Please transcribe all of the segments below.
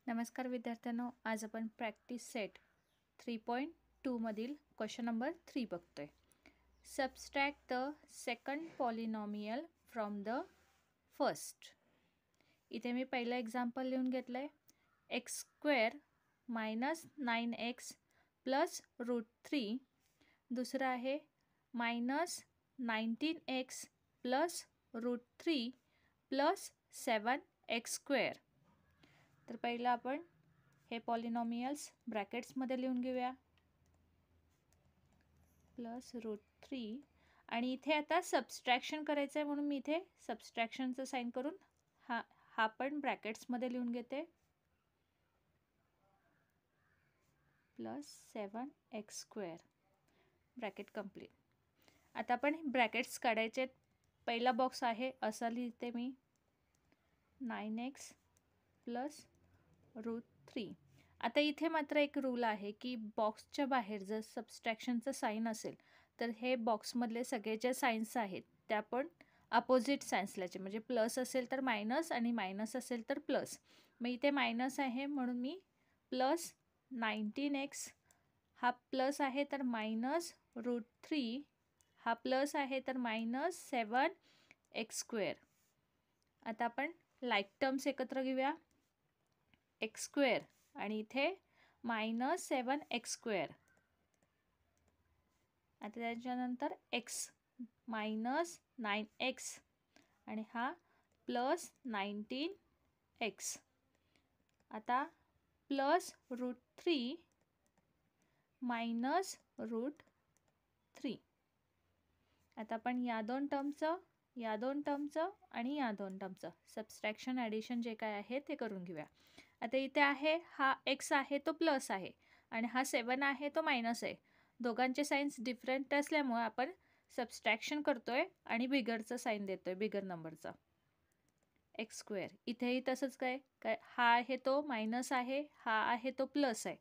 नमस्कार विद्यार्थ्यांनो, आज आपण प्रॅक्टिस सेट 3.2 मधील क्वेश्चन नंबर 3 बघतोय. Subtract the second polynomial from the first. इथे मी पहिलं एक्झाम्पल लिहून घेतलंय. x² minus 9x plus √3. दुसरं आहे minus 19x plus √3 plus 7x². तर पहिलं आपण हे पॉलिनॉमियल्स ब्रॅकेट्समध्ये लिहून घेऊया. प्लस √3 आणि इथे आता सबस्ट्रॅक्शन करायचं आहे म्हणून मी इथे सबस्ट्रॅक्शनचं साईन करून हा पण ब्रॅकेट्समध्ये लिहून घेते. Plus 7x² bracket complete. आता आपण ब्रॅकेट्स काढायचे. पहिला बॉक्स आहे असं लिहिते मी 9x प्लस √3. आता इथे मात्र एक रूल आहे की बॉक्सच्या बाहेर जर सबस्ट्रॅक्शनचं साईन असेल तर हे बॉक्समधले सगळे जे साईन्स आहेत त्या पण अपोजिट साईन्स लिहायचे. म्हणजे प्लस असेल तर मायनस आणि मायनस असेल तर प्लस. मग इथे मायनस आहे म्हणून मी प्लस 19x हा प्लस आहे तर मायनस √3 हा प्लस आहे तर मायनस 7x². आता आपण लाईक टर्म्स एकत्र घेऊया. x² आणि इथे मायनस 7x². आता त्याच्यानंतर x मायनस 9x आणि हा प्लस 19x. आता प्लस √3 मायनस √3. आता आपण या दोन टर्मचं आणि या दोन टर्मचं सबस्ट्रॅक्शन ॲडिशन जे काय आहे ते करून घेऊया. आता इथे आहे हा x आहे तो प्लस आहे आणि हा 7 आहे तो मायनस आहे. दोघांचे साईन्स डिफरंट असल्यामुळे आपण सबस्ट्रॅक्शन करतोय आणि बिगरचं साईन देतोय, बिगर नंबरचा x². इथेही तसंच काय हा आहे तो मायनस आहे, हा आहे तो प्लस आहे.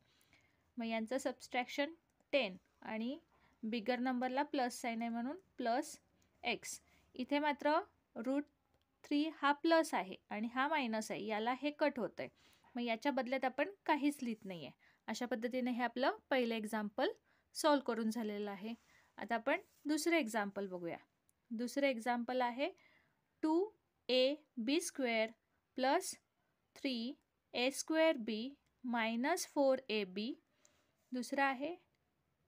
मग यांचं सबस्ट्रॅक्शन 10 आणि बिगर नंबरला प्लस साईन आहे म्हणून प्लस x. इथे मात्र √3 हा प्लस आहे आणि हा मायनस आहे, याला हे कट होतं आहे. मग याच्या बदल्यात आपण काहीच लिहित नाही आहे. अशा पद्धतीने हे आपलं पहिलं एक्झाम्पल सॉल्व करून झालेलं आहे. आता आपण दुसरं एक्झाम्पल बघूया. दुसरं एक्झाम्पल आहे 2ab² plus 3a² b minus 4ab. दुसरं आहे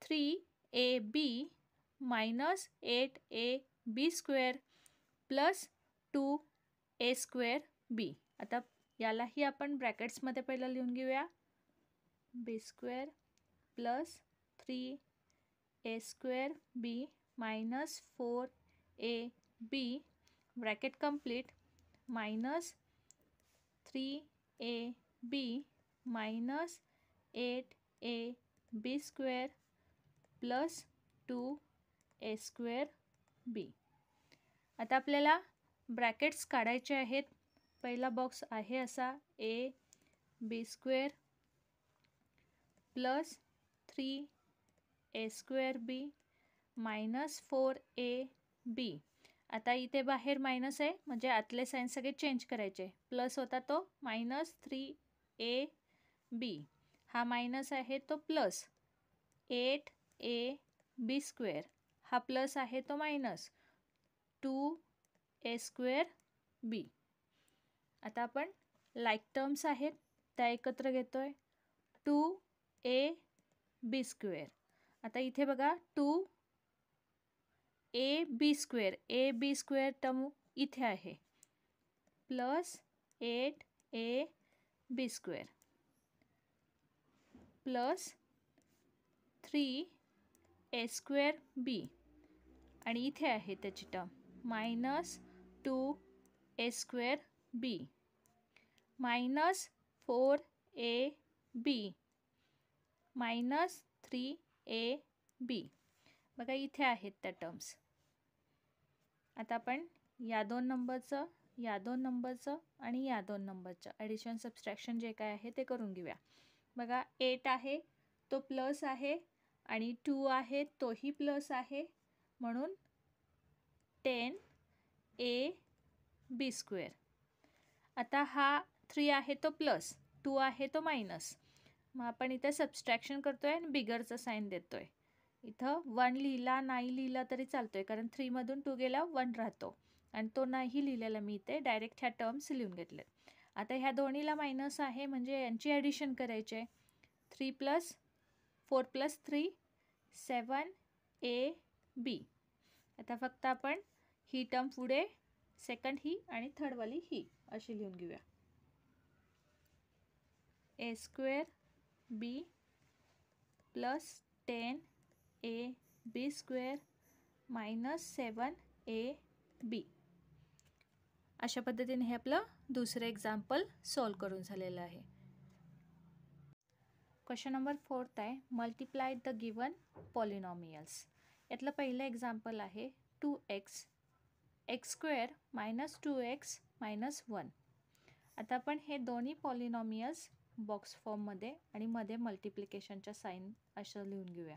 3ab minus 8ab² plus 2a² b. आता यालाही आपण ब्रॅकेट्समध्ये पहिलं लिहून घेऊया. b² plus 3a² b minus 4ab bracket complete minus 3ab minus 8ab² plus 2a² b. आता आपल्याला ब्रॅकेट्स काढायचे आहेत. पहिला बॉक्स आहे असा ab² plus 3a² b minus 4ab. आता इथे बाहेर मायनस आहे म्हणजे आतले साईन सगळे चेंज करायचे. प्लस होता तो मायनस 3ab, हा मायनस आहे तो प्लस 8ab², हा प्लस आहे तो मायनस 2a² b. आता आपण लाईक टर्म्स आहेत त्या एकत्र घेतोय. 2ab². आता इथे बघा 2ab² टर्म इथे आहे plus 8ab² plus 3a² b आणि इथे आहे त्याची term minus 2a² b minus 4ab minus 3ab. बघा इथे आहेत त्या टर्म्स. आता आपण या दोन नंबरचं आणि या दोन नंबरचं ॲडिशन सबस्ट्रॅक्शन जे काय आहे ते करून घेऊया. बघा 8 आहे तो प्लस आहे आणि 2 आहे तोही प्लस आहे म्हणून 10ab². आता हा 3 आहे तो प्लस 2 आहे तो मायनस. मग आपण इथे सबस्ट्रॅक्शन करतोय आणि बिगरचं साईन देतोय. इथं 1 लिहिला नाही लिहिला तरी चालतोय, कारण 3 मधून 2 गेला 1 राहतो आणि तो नाही लिहिलेला मी इथे डायरेक्ट ह्या टर्म्स लिहून घेतलेत. आता ह्या दोन्हीला मायनस आहे म्हणजे यांची ॲडिशन करायचे. 3 + 4 + 3 7ab. आता फक्त आपण ही टर्म पुढे सेकंड ही आणि थर्डवाली ही अशी लिहून घेऊया. a² b + 10ab² - 7ab. अशा पद्धतीने हे आपलं दुसरं एक्झाम्पल सॉल्व करून झालेलं आहे. क्वेश्चन नंबर 4 आहे, मल्टिप्लाय द गिवन पॉलिनॉमियल्स. यातलं पहिलं एक्झाम्पल आहे 2x x² - 2x - 1. आता आपण हे दोन्ही पॉलिनॉमियल्स बॉक्स फॉर्ममध्ये आणि मध्ये मल्टिप्लिकेशनच्या साईन असं लिहून घेऊया.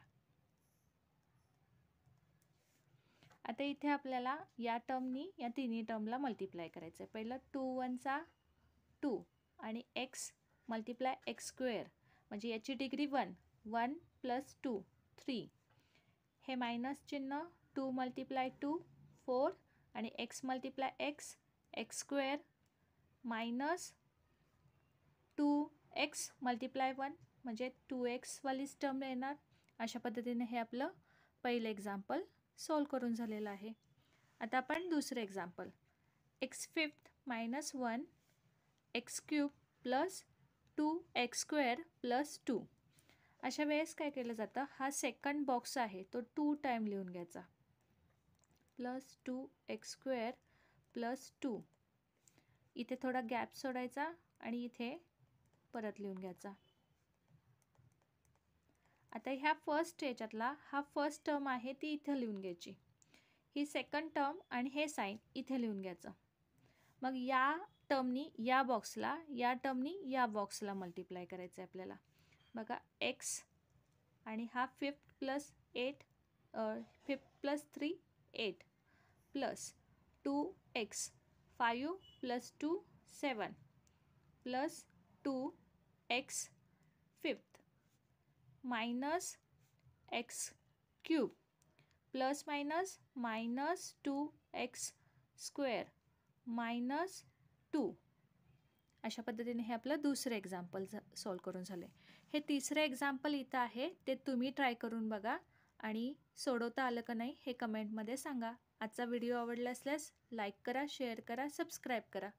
आता इथे आपल्याला या टर्मनी या तिन्ही टर्मला मल्टिप्लाय करायचं आहे. पहिलं 2 1 2 आणि x मल्टिप्लाय x² म्हणजे याची डिग्री 1 1 + 2 3. हे मायनस चिन्ह 2 × 2 4 आणि x × x x² minus 2x × 1 म्हणजे 2x वालीच टर्म येणार. अशा पद्धतीने हे आपलं पहिलं एक्झाम्पल सॉल्व करून झालेलं आहे. आता आपण दुसरं एक्झाम्पल x³ - 1 x³ + 2x² + 2. अशा वेळेस काय केलं जातं, हा सेकंड बॉक्स आहे तो 2 टाइम लिहून घ्यायचा. +2x² + 2. इथे थोडा गॅप सोडायचा आणि इथे परत लिहून घ्यायचा. आता ह्या फर्स्ट याच्यातला हा फर्स्ट टर्म आहे ती इथे लिहून घ्यायची. ही सेकंड टर्म आणि हे साईन इथे लिहून घ्यायचं. मग या टर्मनी या बॉक्सला या टर्मनी या बॉक्सला मल्टिप्लाय करायचं आहे आपल्याला. बघा x आणि हा 5th + 8 5th + 3 8 plus 2x 5 + 2 7 plus 2x 5th minus x³ plus minus -2x² minus 2. अशा पद्धतीने हे आपलं दुसरं एक्झाम्पल सॉल्व करून झालं आहे. हे तिसरं एक्झाम्पल इथं आहे ते तुम्ही ट्राय करून बघा आणि सोडवता आलं का नाही हे कमेंटमध्ये सांगा. आजचा व्हिडिओ आवडला असल्यास लाईक करा, शेअर करा, सबस्क्राईब करा.